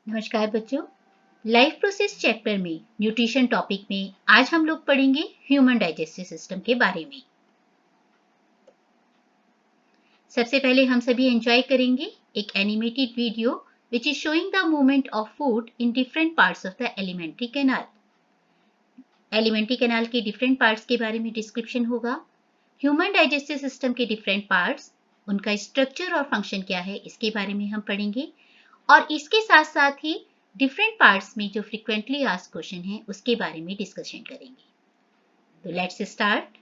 नमस्कार बच्चों। Life process chapter में न्यूट्रिशन टॉपिक में आज हम लोग पढ़ेंगे ह्यूमन डाइजेस्टिव सिस्टम के बारे में। सबसे पहले हम सभी एंजॉय करेंगे एक animated video which is showing the movement of food in different parts of the alimentary canal. Alimentary canal के डिफरेंट पार्ट्स के बारे में डिस्क्रिप्शन होगा। ह्यूमन डाइजेस्टिव सिस्टम के डिफरेंट पार्ट्स, उनका स्ट्रक्चर और फंक्शन क्या है, इसके बारे में हम पढ़ेंगे। और इसके साथ साथ ही डिफरेंट पार्ट्स में जो फ्रीक्वेंटली आस्क्ड क्वेश्चन है उसके बारे में डिस्कशन करेंगे। तो लेट्स स्टार्ट।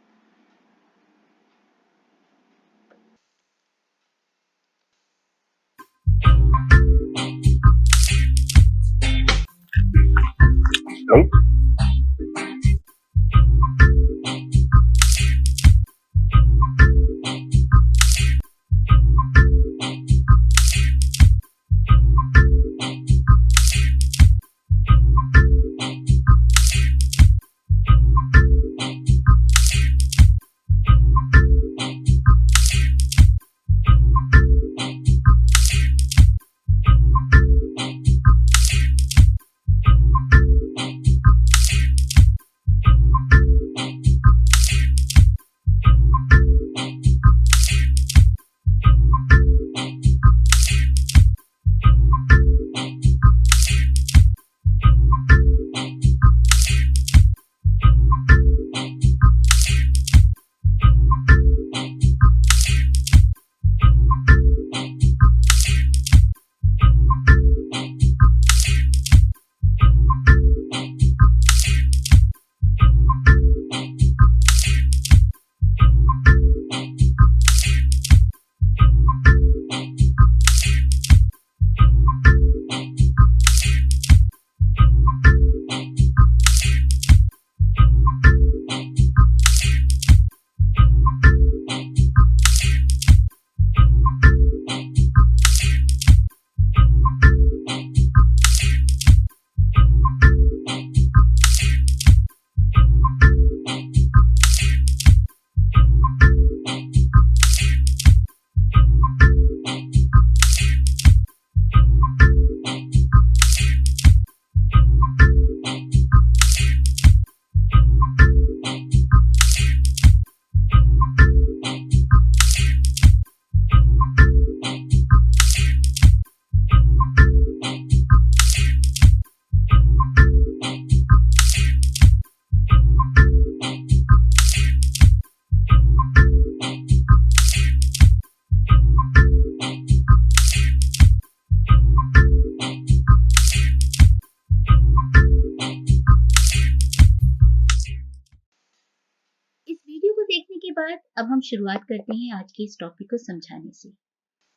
देखने के बाद अब हम शुरुआत करते हैं आज के इस टॉपिक को समझाने से।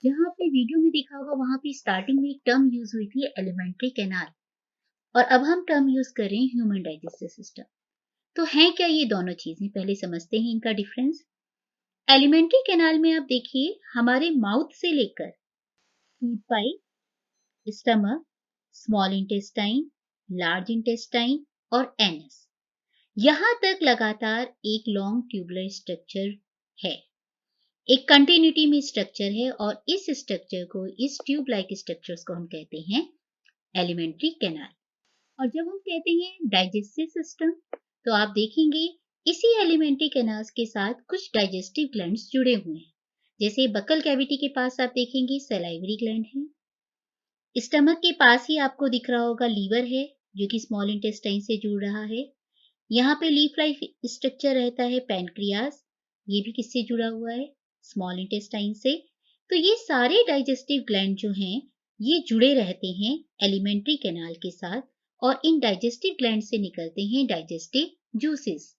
जहां आपने वीडियो में देखा होगा वहां पे स्टार्टिंग में एक टर्म यूज हुई थी एलिमेंट्री कैनाल, और अब हम टर्म यूज कर रहे हैं ह्यूमन डाइजेस्टिव सिस्टम। तो हैं क्या ये दोनों चीजें, पहले समझते हैं इनका डिफरेंस। एलिमेंट्री कैनाल में आप देखिए हमारे माउथ से लेकर food pipe, stomach, small intestine, large intestine और एनस, यहां तक लगातार एक लॉन्ग ट्यूबुलर स्ट्रक्चर है, एक कंटिन्यूटी में स्ट्रक्चर है, और इस स्ट्रक्चर को, इस ट्यूब लाइक स्ट्रक्चर्स को हम कहते हैं एलिमेंट्री कैनाल। और जब हम कहते हैं डाइजेस्टिव सिस्टम, तो आप देखेंगे इसी एलिमेंट्री कैनाल्स के साथ कुछ डाइजेस्टिव ग्लैंड्स जुड़े हुए हैं। जैसे बकल कैविटी के पास आप देखेंगे सलाइवरी ग्लैंड है, स्टमक के पास ही आपको दिख रहा होगा लीवर है जो कि स्मॉल इंटेस्टाइन से जुड़ रहा है। यहाँ पे लीफ लाइफ स्ट्रक्चर रहता है पैनक्रियाज, ये भी किससे जुड़ा हुआ है, स्मॉल इंटेस्टाइन से। तो ये सारे डाइजेस्टिव ग्लैंड जो हैं ये जुड़े रहते हैं एलिमेंट्री कैनाल के साथ, और इन डाइजेस्टिव ग्लैंड से निकलते हैं डाइजेस्टिव जूसेस,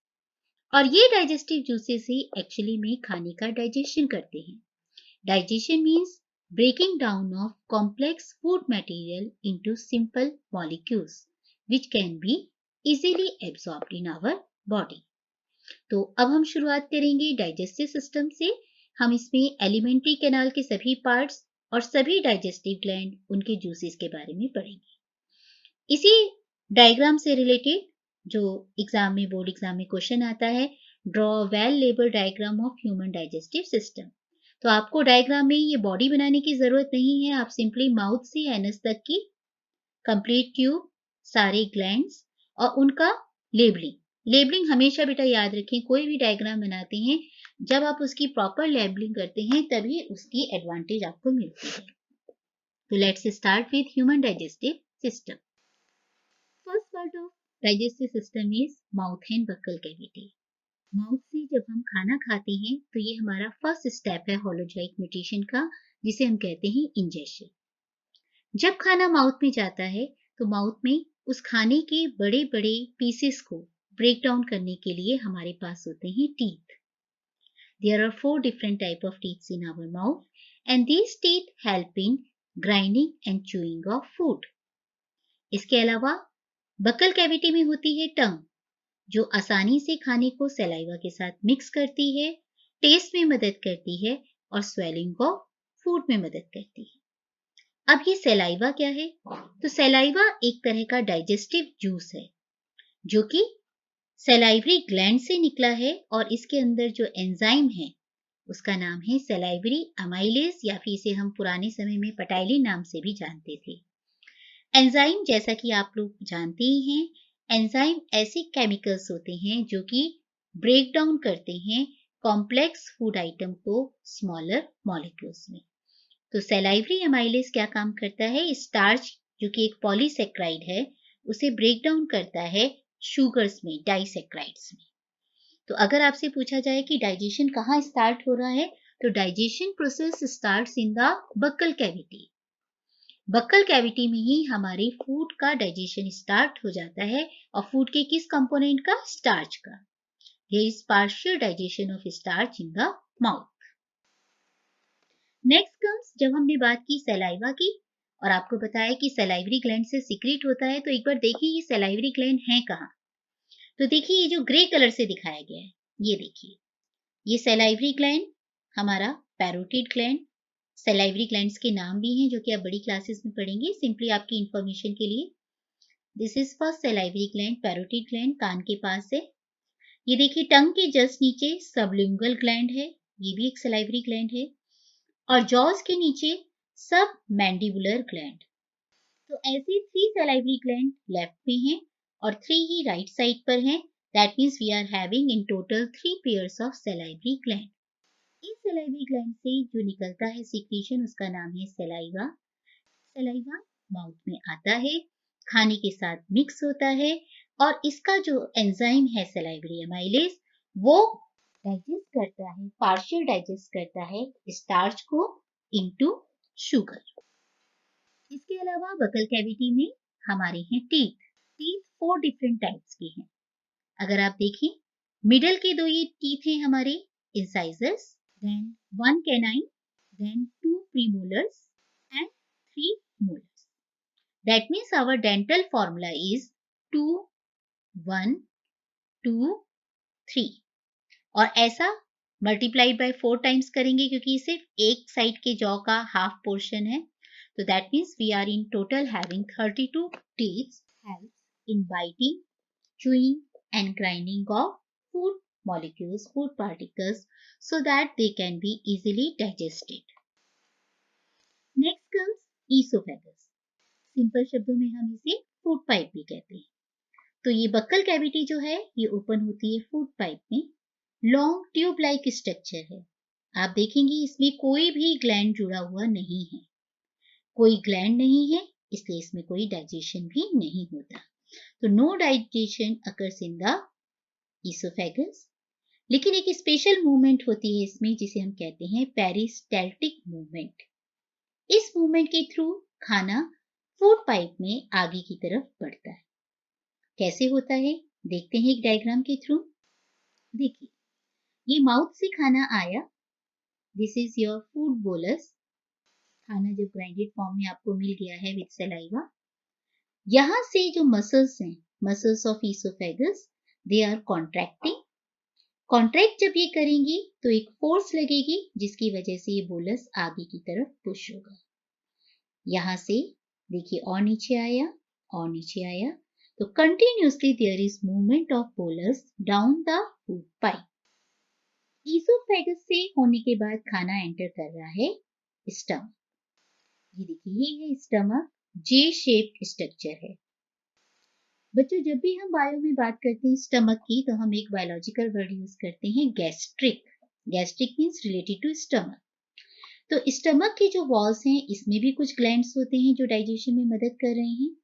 और ये डाइजेस्टिव जूसेस ही एक्चुअली में खाने का डाइजेशन करते हैं। Digestion means breaking down of complex food material into simple molecules which can be easily absorbed in our body। तो अब हम शुरुआत करेंगे डाइजेस्टिव सिस्टम से। हम इसमें एलिमेंट्री कैनाल के सभी पार्ट्स और सभी डाइजेस्टिव ग्लैंड, उनके जूसेस के बारे में पढ़ेंगे। इसी डायग्राम से रिलेटेड जो एग्जाम में, बोर्ड एग्जाम में क्वेश्चन आता है, draw well label diagram of human digestive system. तो आपको डायग्राम में ये बॉडी बनाने की जरूरत नहीं है, आप सिंपली माउथ से एनस तक की कंप्लीट ट्यूब, सारे ग्लैंड्स और उनका लेबलिंग। लेबलिंग हमेशा बेटा याद रखें, कोई भी डायग्राम बनाते हैं, जब आप उसकी प्रॉपर लेबलिंग करते हैं तभी उसकी एडवांटेज आपको मिलती है। तो let's start with human digestive system. First part of digestive system is mouth and buccal cavity. Mouth से जब हम खाना खाते हैं तो ये हमारा फर्स्ट स्टेप है होलोजाइक न्यूट्रिशन का, जिसे हम कहते हैं इंजेशन। जब खाना माउथ में जाता है तो माउथ में उस खाने के बड़े बड़े पीसेस को ब्रेक डाउन करने के लिए हमारे पास होते हैं teeth. There are 4 different type of teeth in our mouth and these teeth help in grinding and chewing of food. इसके अलावा बक्कल कैविटी में होती है टंग, जो आसानी से खाने को सलाइवा के साथ मिक्स करती है, टेस्ट में मदद करती है और स्वेलिंग ऑफ फूड में मदद करती है। अब ये सलाइवा क्या है? तो सलाइवा एक तरह का डाइजेस्टिव जूस है जो कि सलाइवरी ग्लैंड से निकला है और इसके अंदर जो एंजाइम है उसका नाम है सलाइवरी अमाइलेज, या फिर इसे हम पुराने समय में पटाइलिन नाम से भी जानते थे। एंजाइम जैसा कि आप लोग जानते ही हैं, एंजाइम ऐसे केमिकल्स होते हैं जो कि ब्रेक डाउन करते हैं कॉम्प्लेक्स फूड आइटम को स्मॉलर मॉलिक्यूल्स में। तो सलाइवरी अमाइलेज क्या काम करता है? स्टार्च जो कि एक पॉलीसेक्राइड है उसे ब्रेक डाउन करता है शुगर्स में, डाइसेक्राइड्स में। तो अगर आपसे पूछा जाए कि डाइजेशन कहाँ स्टार्ट हो रहा है, तो digestion process starts in the buccal cavity. Buccal cavity में ही हमारे फूड का डाइजेशन स्टार्ट हो जाता है और फूड के किस कंपोनेंट का? स्टार्च का। There is partial digestion of starch in the mouth. Next comes, जब हमने बात की सलाइवा की और आपको बताया कि सलाइवरी ग्लैंड से सीक्रेट होता है, तो एक बार देखिए ये सलाइवरी ग्लैंड है कहाँ। तो देखिए ये जो ग्रे कलर से दिखाया गया है, ये देखिए, ये सलाइवरी ग्लैंड हमारा पैरोटिड ग्लैंड। सलाइवरी ग्लैंड्स के नाम भी हैं जो कि आप बड़ी क्लासेस में पढ़ेंगे, सिंपली आपकी इंफॉर्मेशन के लिए। This is first salivary gland, parotid gland, कान के पास है। ये देखिए टंग के जस्ट नीचे सबलिंगुअल ग्लैंड है, ये भी एक सलाइवरी ग्लैंड है। और जॉज के नीचे सब मैंडिबुलर ग्लैंड। तो ऐसे 3 सलाइवरी ग्लैंड लेफ्ट में हैं और 3 ही राइट साइड पर हैं। That means we are having in total 3 pairs of salivary gland. इस सलाइवरी ग्लैंड से जो निकलता है सीक्रेशन, उसका नाम है सलाइवा। सलाइवा माउथ में आता है, खाने के साथ मिक्स होता है और इसका जो एंजाइम है सलाइवरी अमाइलेज, वो डाइजेस्ट करता है, पार्शियल डाइजेस्ट करता है स्टार्च को इनटू शुगर। इसके अलावा बकल कैविटी में हमारे हैं टीथ। टीथ 4 डिफरेंट टाइप्स के हैं। अगर आप देखें, मिडल के 2 ये टीथ हैं हमारे incisors, then 1 canine, then 2 premolars and 3 molars. That means our dental formula is 2, 1, 2, 3. और ऐसा मल्टीप्लाइड बाय 4 टाइम्स करेंगे क्योंकि सिर्फ एक साइड के जॉ का हाफ पोर्शन है। तो that means we are in total having 32 teeth, helps in biting, chewing and grinding of food molecules, food particles, so that they can be easily digested. Next comes esophagus. Simple शब्दों में हम इसे food pipe भी कहते हैं। तो ये buccal cavity जो है ये ओपन होती है फूड पाइप में। लॉन्ग ट्यूब लाइक स्ट्रक्चर है। आप देखेंगे इसमें कोई भी ग्लैंड जुड़ा हुआ नहीं है, कोई ग्लैंड नहीं है, इसलिए इसमें कोई डाइजेशन भी नहीं होता। तो no digestion occurs in the oesophagus. लेकिन एक स्पेशल मूवमेंट होती है इसमें जिसे हम कहते हैं पेरिस्टैल्टिक मूवमेंट। इस मूवमेंट के थ्रू खाना फूड पाइप में आगे की तरफ बढ़ता है। कैसे होता है देखते हैं एक डायग्राम के थ्रू। देखिए ये माउथ से खाना आया, this is your food bolus. खाना जब ग्राइंडेड फॉर्म में आपको मिल गया है विद सलाइवा, यहां से जो मसल्स हैं, muscles of oesophagus, they are contracting. Contract जब ये करेंगी तो एक फोर्स लगेगी जिसकी वजह से ये बोलस आगे की तरफ पुश होगा। यहां से देखिए और नीचे आया और नीचे आया, तो continuously there is movement of bolus down the food pipe. Oesophagus से होने के बाद खाना एंटर कर रहा है स्टमक। ये देखिए ये है स्टमक, जे शेप्ड स्ट्रक्चर है। बच्चों, जब भी हम बायो में बात करते हैं स्टमक की, तो हम एक बायोलॉजिकल वर्ड यूज करते हैं gastric. Gastric means related to stomach. तो स्टमक के जो वॉल्स हैं, इसमें भी कुछ ग्लैंड्स होते हैं जो डाइजेशन में मदद कर रहे हैं,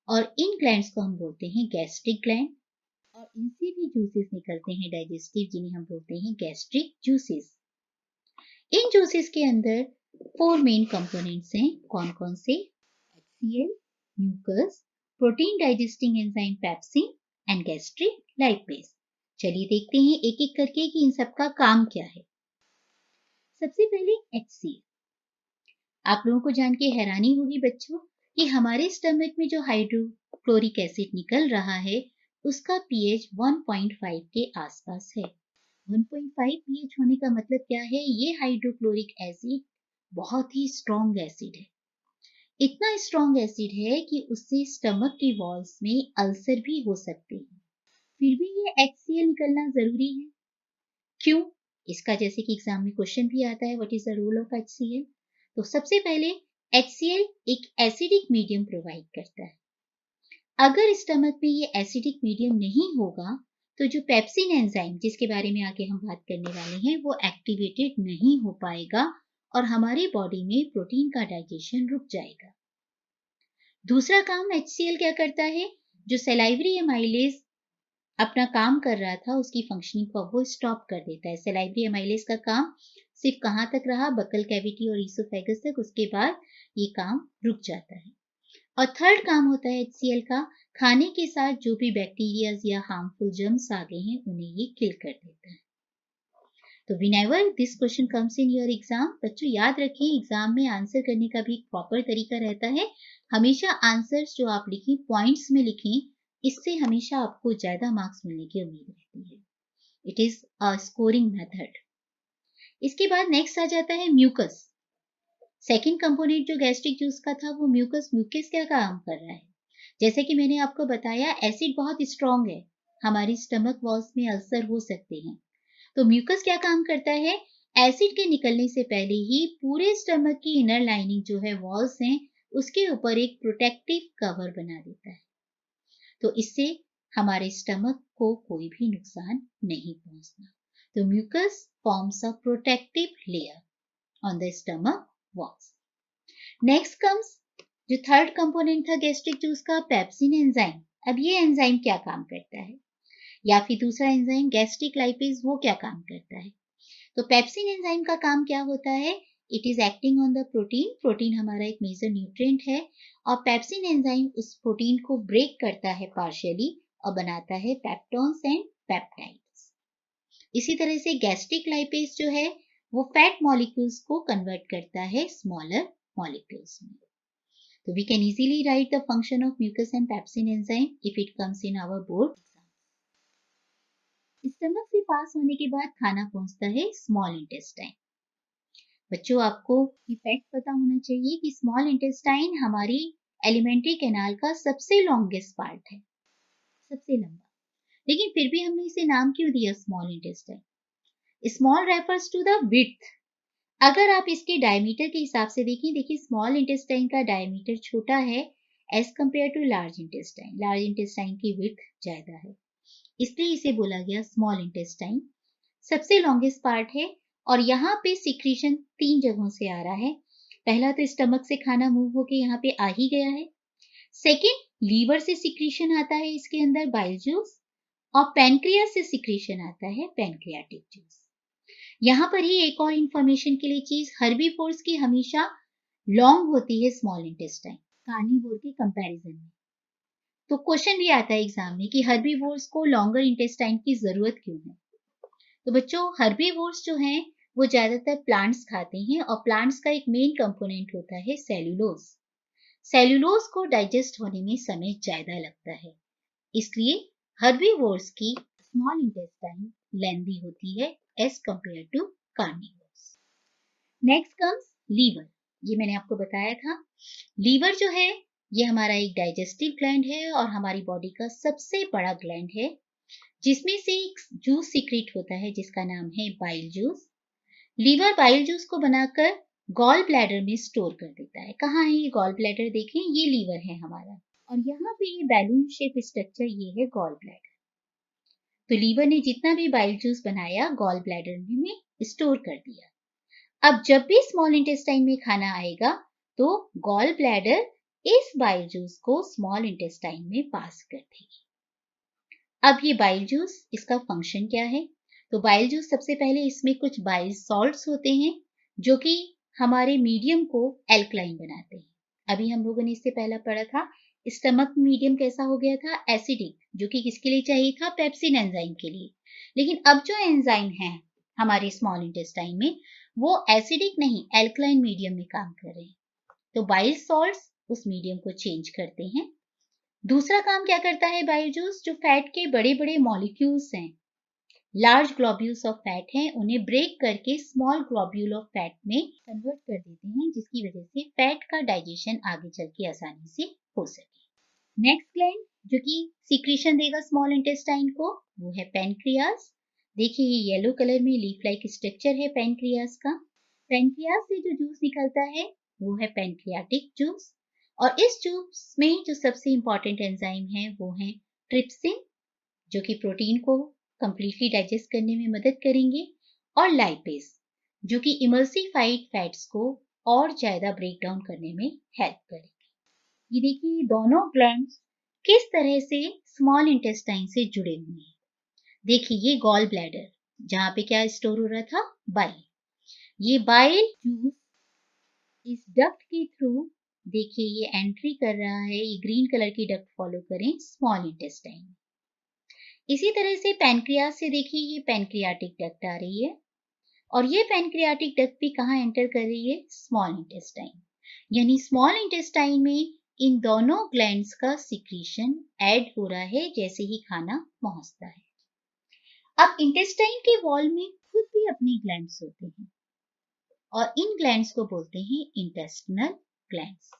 और इन ग्लैंड्स को हम बोलते हैं गैस्ट्रिक ग्लैंड, और इनसे भी जूसेस निकलते हैं डाइजेस्टिव, जिन्हें हम बोलते हैं गैस्ट्रिक जूसेस। इन जूसेस के अंदर 4 मेन कंपोनेंट्स हैं। कौन कौन से? HCl, mucus, protein digesting enzyme pepsin and gastric lipase. चलिए देखते हैं एक एक करके कि इन सबका काम क्या है। सबसे पहले HCl। आप लोगों को जान के हैरानी होगी बच्चों कि हमारे स्टमक में जो हाइड्रोक्लोरिक एसिड निकल रहा है, उसका pH 1.5 के आसपास है। 1.5 pH होने का मतलब क्या है? ये हाइड्रोक्लोरिक एसिड बहुत ही स्ट्रॉन्ग एसिड है। इतना स्ट्रॉन्ग एसिड है कि उससे स्टमक की वॉल्स में अल्सर भी हो सकते हैं। फिर भी ये HCl निकलना जरूरी है। क्यों? इसका जैसे कि एग्जाम में क्वेश्चन भी आता है, what is the role of HCl? तो सबसे पहले HCl एक एसिडिक मीडियम प्रोवाइड करता है। अगर स्टमक में ये एसिडिक मीडियम नहीं होगा, तो जो पेप्सिन एंजाइम, जिसके बारे में आगे हम बात करने वाले हैं, वो एक्टिवेटेड नहीं हो पाएगा और हमारी बॉडी में प्रोटीन का डाइजेशन रुक जाएगा। दूसरा काम HCl क्या करता है? जो सलाइवरी एमाइलेज अपना काम कर रहा था, उसकी फंक्शनिंग को वो स्टॉप कर देता है। सलाइवरी एमाइलेज का काम सिर्फ कहाँ तक रहा? बकल कैविटी और ईसोफेगस तक। उसके बाद ये काम रुक जाता है। और थर्ड काम होता है HCl का, खाने के साथ जो भी बैक्टीरियाज या हार्मफुल जर्म्स आ गए हैं, उन्हें ये किल कर देता है। तो whenever this question comes in your exam, बच्चों याद रखें, एग्जाम में आंसर करने का भी एक प्रॉपर तरीका रहता है। हमेशा आंसर्स जो आप लिखें पॉइंट्स में लिखें, इससे हमेशा आपको ज्यादा मार्क्स मिलने की उम्मीद रहती है। It is a scoring method. इसके बाद नेक्स्ट आ जाता है म्यूकस। सेकेंड कंपोनेंट जो गैस्ट्रिक जूस का था, वो म्यूकस। म्यूकस क्या काम कर रहा है? जैसे कि मैंने आपको बताया, एसिड बहुत स्ट्रॉन्ग है, हमारी स्टमक वॉल्स में अल्सर हो सकते हैं। तो म्यूकस क्या काम करता है? एसिड के निकलने से पहले ही पूरे स्टमक की इनर लाइनिंग जो है, वॉल्स हैं, उसके ऊपर एक प्रोटेक्टिव कवर बना देता है। तो इससे हमारे स्टमक को कोई भी नुकसान नहीं पहुंचता। तो mucus forms a protective layer on the stomach walls. Next comes जो थर्ड कंपोनेंट था गैस्ट्रिक जूस का, पेप्सिन एंजाइम। अब ये एंजाइम क्या काम करता है? या फिर दूसरा एंजाइम गैस्ट्रिक लाइपेज, वो क्या काम करता है? तो पेप्सिन एंजाइम का काम क्या होता है? It is acting on the protein. Protein हमारा एक मेजर न्यूट्रिएंट है, और पेप्सिन एंजाइम उस प्रोटीन को ब्रेक करता है पार्शियली और बनाता है पेप्टोन्स एंड पेप्टाइड्स। इसी तरह से गैस्ट्रिक लाइपेज जो है, वो फैट मॉलिक्यूल्स को कन्वर्ट करता है स्मॉलर मॉलिक्यूल्स में। So we can easily write the function of mucus and pepsin enzyme if it comes in our board exam. Stomach से पास होने के बाद खाना पहुंचता है स्मॉल इंटेस्टाइन। बच्चों, आपको ये फैक्ट पता होना चाहिए कि स्मॉल इंटेस्टाइन हमारी एलिमेंट्री कैनाल का सबसे लॉन्गेस्ट पार्ट है, सबसे लंबा। लेकिन फिर भी हमने इसे नाम क्यों दिया small intestine? Small refers to the width. अगर आप इसके डायमीटर के हिसाब से देखिए स्मॉल इंटेस्टाइन का डायमीटर छोटा है as compare to large intestine. Large intestine की विड्थ ज्यादा है, इसलिए इसे बोला गया स्मॉल इंटेस्टाइन। सबसे लॉन्गेस्ट पार्ट है, और यहाँ पे सिक्रीशन 3 जगहों से आ रहा है। पहला तो स्टमक से खाना मूव होके यहाँ पे आ ही गया है। सेकेंड, लीवर से सिक्रीशन आता है इसके अंदर, बाइल जूस, और पैनक्रियास से सिक्रीशन आता है, पैनक्रियाटिक जूस। यहाँ पर ही एक और इंफॉर्मेशन के लिए चीज, हर्बीवोर्स की हमेशा लॉन्ग होती है स्मॉल इंटेस्टाइन कार्निवोर के कंपैरिजन में। तो क्वेश्चन भी आता है एग्जाम में कि हर्बीवोर्स को लॉन्गर इंटेस्टाइन की जरूरत क्यों है? तो बच्चों, हर्बीवोर्स जो हैं, वो ज्यादातर प्लांट्स खाते हैं, और प्लांट्स का एक मेन कंपोनेंट होता है सेल्यूलोज। सेल्यूलोज को डाइजेस्ट होने में समय ज्यादा लगता है, इसलिए हर्बीवोर्स की स्मॉल इंटेस्टाइन लेंथी होती है as compare to carnivores. Next comes liver. ये मैंने आपको बताया था, लीवर जो है, ये हमारा एक डाइजेस्टिव ग्लैंड है और हमारी बॉडी का सबसे बड़ा ग्लैंड है, जिसमें से एक जूस सीक्रेट होता है जिसका नाम है bile juice. Liver bile juice को बनाकर गॉल ब्लैडर में स्टोर कर देता है। कहाँ है ये गॉल ब्लैडर? देखें, ये लीवर है हमारा और यहाँ पे ये बैलून शेप स्ट्रक्चर, ये है गॉल ब्लैडर। तो लीवर ने जितना भी बाइल जूस बनाया गॉल ब्लैडर में स्टोर कर दिया। अब जब भी स्मॉल इंटेस्टाइन में खाना आएगा तो गॉल ब्लैडर इस बाइल जूस को स्मॉल इंटेस्टाइन में पास कर देगी। अब ये बाइल जूस, इसका फंक्शन क्या है? तो बाइल जूस, सबसे पहले इसमें कुछ बाइल सॉल्ट्स होते हैं जो कि हमारे मीडियम को एल्कलाइन बनाते हैं। अभी हम लोगों ने इससे पहला पढ़ा था स्टमक मीडियम कैसा हो गया था? एसिडिक, जो कि किसके लिए चाहिए था? पेप्सिन एंजाइम के लिए। लेकिन अब जो एंजाइम है हमारे स्मॉल इंटेस्टाइन में वो एसिडिक नहीं, एल्कलाइन मीडियम में काम कर रहे हैं। तो बाइल सॉल्ट्स उस मीडियम को चेंज करते हैं। दूसरा काम क्या करता है बाइल जूस? जो फैट के बड़े बड़े मॉलिक्यूल्स हैं, लार्ज ग्लोब्यूल्स ऑफ फैट हैं, उन्हें ब्रेक करके स्मॉल ग्लोब्यूल ऑफ फैट में कन्वर्ट कर देते हैं, जिसकी वजह से फैट का डाइजेशन आगे चल के आसानी से हो सके। नेक्स्ट ग्लैंड जो कि सीक्रेशन देगा स्मॉल इंटेस्टाइन को, वो है पैनक्रियास। देखिए ये येलो कलर में लीफ लाइक स्ट्रक्चर है पैनक्रियास का। पैनक्रियास से जो जूस निकलता है वो है पैनक्रियाटिक जूस। और इस जूस में जो सबसे इंपॉर्टेंट एंजाइम है वो है ट्रिप्सिन, जो कि प्रोटीन को कंप्लीटली डाइजेस्ट करने में मदद करेंगे, और लाइपेज, जो कि इमल्सिफाइड फैट्स को और ज्यादा ब्रेक डाउन करने में हेल्प करेंगे। ये देखिए दोनों ग्लैंड्स किस तरह से स्मॉल इंटेस्टाइन से जुड़े हुए हैं। देखिए ये गॉल ब्लैडर, जहां पे क्या स्टोर हो रहा था? बाइल। ये बाइल जूस इस डक्ट के थ्रू, देखिए ये एंट्री कर रहा है, ये ग्रीन कलर की डक्ट फॉलो करें स्मॉल इंटेस्टाइन। इसी तरह से पैनक्रियास से देखिए ये पैनक्रियाटिक डक्ट आ रही है और ये पैनक्रियाटिक डक्ट भी कहाँ एंटर कर रही है? Small intestine. यानी स्मॉल इंटेस्टाइन में इन दोनों ग्लैंड्स का सिक्रीशन ऐड हो रहा है जैसे ही खाना पहुंचता है। अब इंटेस्टाइन के वॉल में खुद भी अपने ग्लैंड्स होते हैं और इन ग्लैंड्स को बोलते हैं इंटेस्टिनल ग्लैंड्स।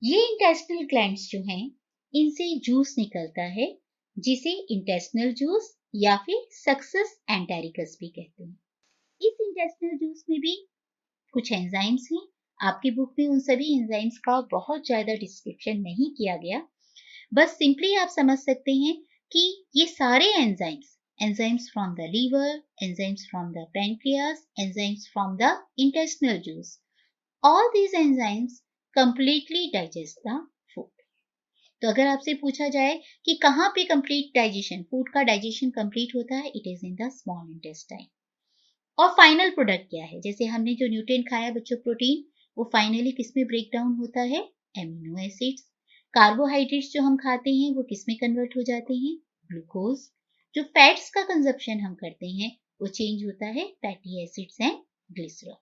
ये इंटेस्टिनल ग्लैंड्स जो हैं, इनसे जूस निकलता है जिसे इंटेस्टिनल जूस या फिर सक्सेस एंटेरिकस भी कहते हैं। इस इंटेस्टिनल जूस में भी कुछ एंजाइम्स हैं। आपकी बुक में उन सभी एंजाइम्स का बहुत ज्यादा डिस्क्रिप्शन नहीं किया गया, बस सिंपली आप समझ सकते हैं कि ये सारे enzymes from the liver, enzymes from the pancreas, enzymes from the intestinal juice, all these enzymes completely digest the food. तो अगर आपसे पूछा जाए कि कहाँ पे कंप्लीट डाइजेशन, फूड का डाइजेशन कंप्लीट होता है, it is in the small intestine. और फाइनल प्रोडक्ट क्या है? जैसे हमने जो न्यूट्रिएंट खाया बच्चों, प्रोटीन, वो फाइनली किस में ब्रेक डाउन होता है? Amino acids. कार्बोहाइड्रेट्स जो हम खाते हैं वो किस में कन्वर्ट हो जाते हैं? ग्लूकोज। जो फैट्स का कंजप्शन हम करते हैं वो चेंज होता है fatty acids and glycerol.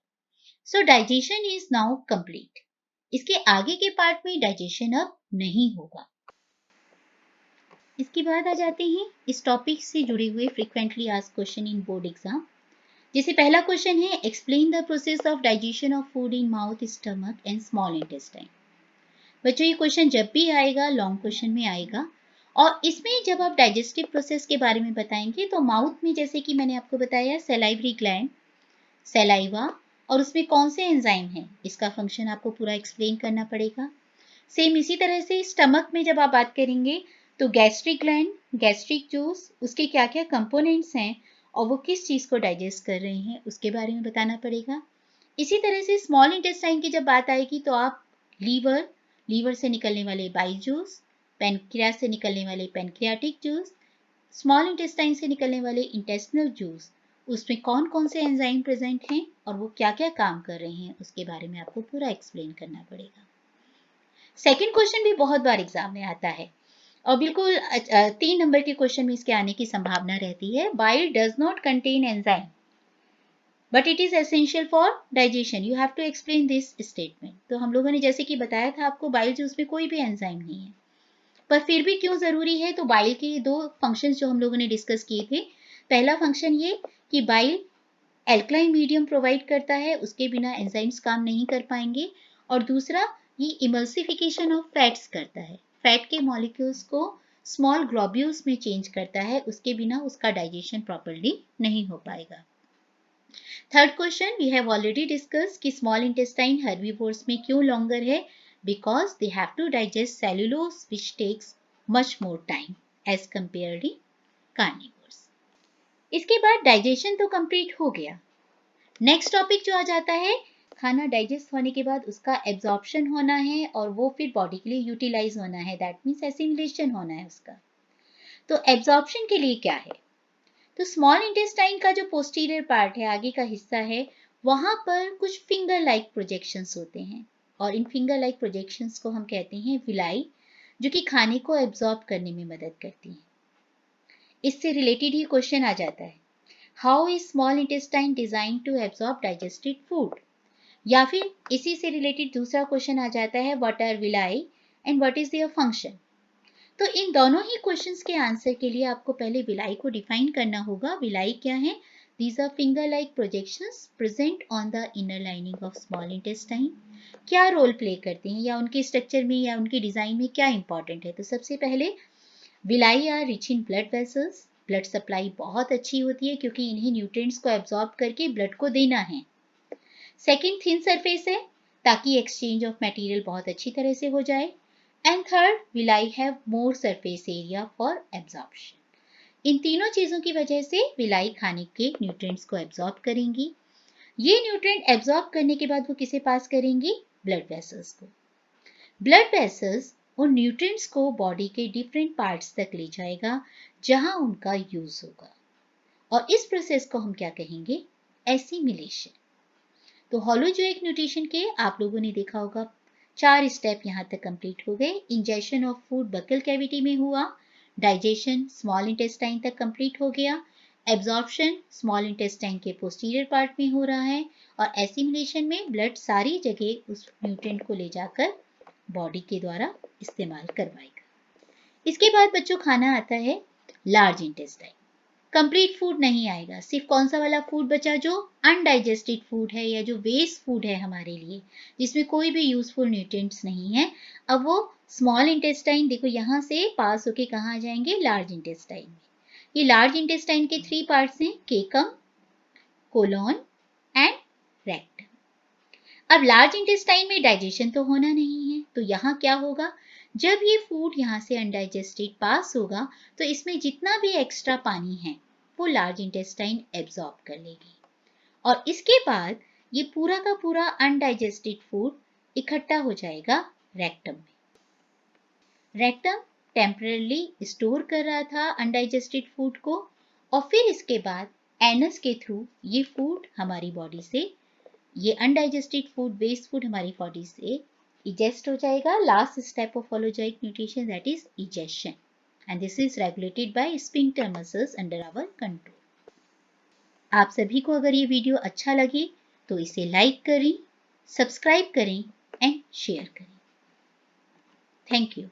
So digestion is now complete. इसके आगे के पार्ट में डाइजेशन अब नहीं होगा। इसके बाद आ जाते हैं इस टॉपिक से जुड़े हुए frequently asked question in board exam. जैसे पहला क्वेश्चन है, explain the process of digestion of food in mouth, stomach and small intestine. बच्चों ये क्वेश्चन जब भी आएगा लॉन्ग क्वेश्चन में आएगा और इसमें जब आप डाइजेस्टिव प्रोसेस के बारे में बताएंगे तो माउथ में, जैसे कि मैंने आपको बताया, सैलाइवरी ग्लैंड, सैलाइवा, और उसमें कौन से एंजाइम हैं, इसका फंक्शन आपको पूरा एक्सप्लेन करना पड़ेगा। सेम इसी तरह से स्टमक में जब आप बात करेंगे तो गैस्ट्रिक ग्लैंड, गैस्ट्रिक जूस, उसके क्या क्या कंपोनेंट्स हैं और वो किस चीज को डाइजेस्ट कर रहे हैं उसके बारे में बताना पड़ेगा। इसी तरह से स्मॉल इंटेस्टाइन की जब बात आएगी तो आप लीवर से निकलने वाले बाइल जूस, पैनक्रियास से निकलने वाले पैनक्रियाटिक जूस, स्मॉल इंटेस्टाइन से निकलने वाले इंटेस्टिनल जूस, उसमें कौन कौन से एंजाइम प्रेजेंट हैं और वो क्या क्या काम कर रहे हैं उसके बारे में आपको पूरा एक्सप्लेन करना पड़ेगा। सेकंड क्वेश्चन भी बहुत बार एग्जाम में आता है और बिल्कुल 3 नंबर के क्वेश्चन में इसके आने की संभावना रहती है। Bile does not contain enzyme but it is essential for digestion, you have to explain this statement. तो हम लोगों ने जैसे कि बताया था आपको, बाइल जूस में कोई भी एंजाइम नहीं है, पर फिर भी क्यों जरूरी है? तो बाइल के 2 फंक्शंस जो हम लोगों ने डिस्कस किए थे, पहला फंक्शन ये कि बाइल एल्कलाइन मीडियम प्रोवाइड करता है, उसके बिना एंजाइम्स काम नहीं कर पाएंगे, और दूसरा ये इमल्सिफिकेशन ऑफ फैट्स करता है, फैट के मॉलिक्यूल्स को स्मॉल ग्लोब्यूल्स में चेंज करता है, उसके बिना उसका डाइजेशन प्रॉपर्ली नहीं हो पाएगा। Third question we have already discuss कि स्मॉल इंटेस्टाइन हर्बीवोर्स में क्यों लॉन्गर है, because they have to digest cellulose which takes much more time as compare to carnivores. इसके बाद डाइजेशन तो कंप्लीट हो गया। नेक्स्ट टॉपिक जो आ जाता है, खाना डाइजेस्ट होने के बाद उसका एब्जॉर्प्शन होना है और वो फिर बॉडी के लिए यूटिलाइज होना है, दैट मीन्स एसिमिलेशन होना है उसका। तो एब्जॉर्प्शन के लिए क्या है, तो स्मॉल इंटेस्टाइन का जो पोस्टीरियर पार्ट है, आगे का हिस्सा है, वहां पर कुछ फिंगर लाइक प्रोजेक्शंस होते हैं और इन फिंगर लाइक प्रोजेक्शंस को हम कहते हैं विलाई, जो कि खाने को एब्जॉर्ब करने में मदद करती हैं। इससे रिलेटेड ही क्वेश्चन आ जाता है, how is small intestine design to absorb digested food, या फिर इसी से रिलेटेड दूसरा क्वेश्चन आ जाता है, what are villi and what is their function. तो इन दोनों ही क्वेश्चंस के आंसर के लिए आपको पहले विलाई को डिफाइन करना होगा। विलाई क्या है, these are finger like projections present on the inner lining of small intestine. क्या रोल प्ले करते हैं या उनके स्ट्रक्चर में या उनकी डिजाइन में क्या इंपॉर्टेंट है, तो सबसे पहले villi are rich in blood vessels, blood supply बहुत अच्छी होती है क्योंकि इन्हें न्यूट्रिएंट्स को एब्जॉर्ब करके ब्लड को देना है। सेकेंड, थिन सरफेस है ताकि एक्सचेंज ऑफ मटेरियल बहुत अच्छी तरह से हो जाए। And third, villi have more surface area for absorption. इन तीनों चीजों की वजह से विलाई खाने के न्यूट्रिएंट्स को एब्जॉर्ब करेंगी। ये न्यूट्रिएंट एब्जॉर्ब करने के बाद वो किसे पास करेंगी, ब्लड वेसल्स को। ब्लड वेसल्स उन न्यूट्रिएंट्स को बॉडी के डिफरेंट पार्ट्स तक ले जाएगा जहां उनका यूज होगा, और इस प्रोसेस को हम क्या कहेंगे, एसिमिलेशन। तो होलोजोइक न्यूट्रिशन के आप लोगों ने देखा होगा 4 स्टेप यहाँ तक कंप्लीट हो गए। Injection of food buccal cavity में हुआ, डाइजेशन स्मॉल इंटेस्टाइन तक कंप्लीट हो गया, एब्जॉर्प्शन स्मॉल इंटेस्टाइन के पोस्टीरियर पार्ट में हो रहा है, और एसिमिलेशन में ब्लड सारी जगह उस न्यूट्रिएंट को ले जाकर बॉडी के द्वारा इस्तेमाल करवाएगा। इसके बाद बच्चों खाना आता है लार्ज इंटेस्टाइन। कंप्लीट फूड नहीं आएगा, सिर्फ कौन सा वाला फूड बचा, जो अनडाइजेस्टेड फूड है या जो वेस्ट फूड है हमारे लिए, जिसमें कोई भी यूजफुल न्यूट्रिएंट्स नहीं है। अब वो स्मॉल इंटेस्टाइन देखो यहाँ से पास होके कहाँ आ जाएंगे, लार्ज इंटेस्टाइन में। ये लार्ज इंटेस्टाइन के 3 पार्ट्स हैं, केकम, कोलोन एंड रेक्टम। अब लार्ज इंटेस्टाइन में डाइजेशन तो होना नहीं है, तो यहाँ क्या होगा, जब ये फूड यहाँ से अनडाइजेस्टेड पास होगा तो इसमें जितना भी एक्स्ट्रा पानी है वो लार्ज इंटेस्टाइन एब्जॉर्ब कर लेगी, और इसके बाद ये पूरा का पूरा अनडाइजेस्टेड फूड इकट्ठा हो जाएगा रेक्टम में। रेक्टम टेम्पररी स्टोर कर रहा था अनडाइजेस्टेड फूड को, और फिर इसके बाद एनस के थ्रू ये फूड हमारी बॉडी से, ये अनडाइजेस्टेड फूड, वेस्ट फूड हमारी बॉडी से इजेस्ट हो जाएगा। Last step of holozoic nutrition, that is egestion, and this is regulated by sphincter muscles under our control. आप सभी को अगर ये वीडियो अच्छा लगे तो इसे लाइक करें, सब्सक्राइब करें एंड शेयर करें। Thank you.